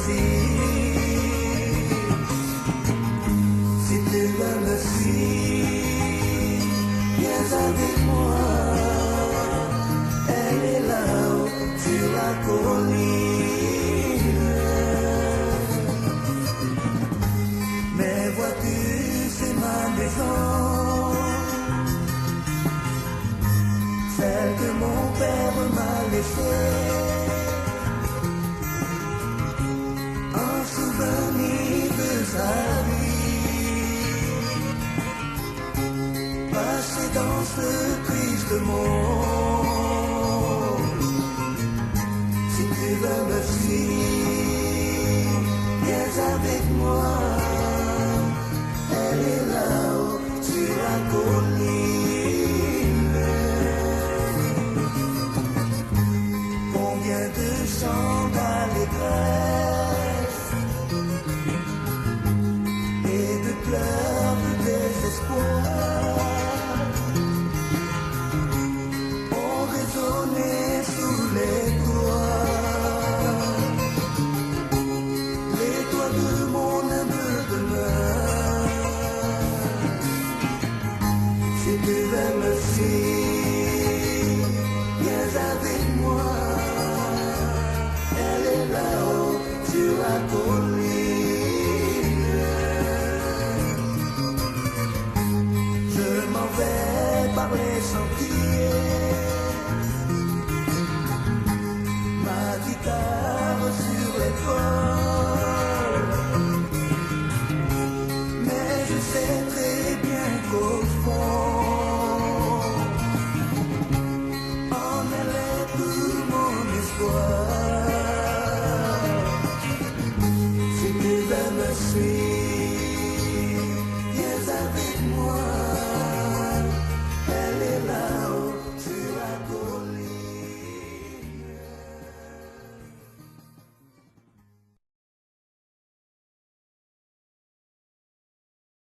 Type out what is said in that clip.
plaisir. Si tu veux me suivre, viens avec moi. Elle est là-haut sur la colline. Mais vois-tu, c'est ma maison, celle que mon père m'a laissée. Un souvenir de sa vie, passé dans ce triste monde. Si tu veux me suivre, viens avec moi. Elle est là-haut sur la colline. Combien de chants d'allégresse et de pleurs de désespoir ont résonné sous les toits de mon humble demeure. Si tu veux me suivre, viens avec moi. Elle est là-haut sur la colline. Je m'en vais par les sentiers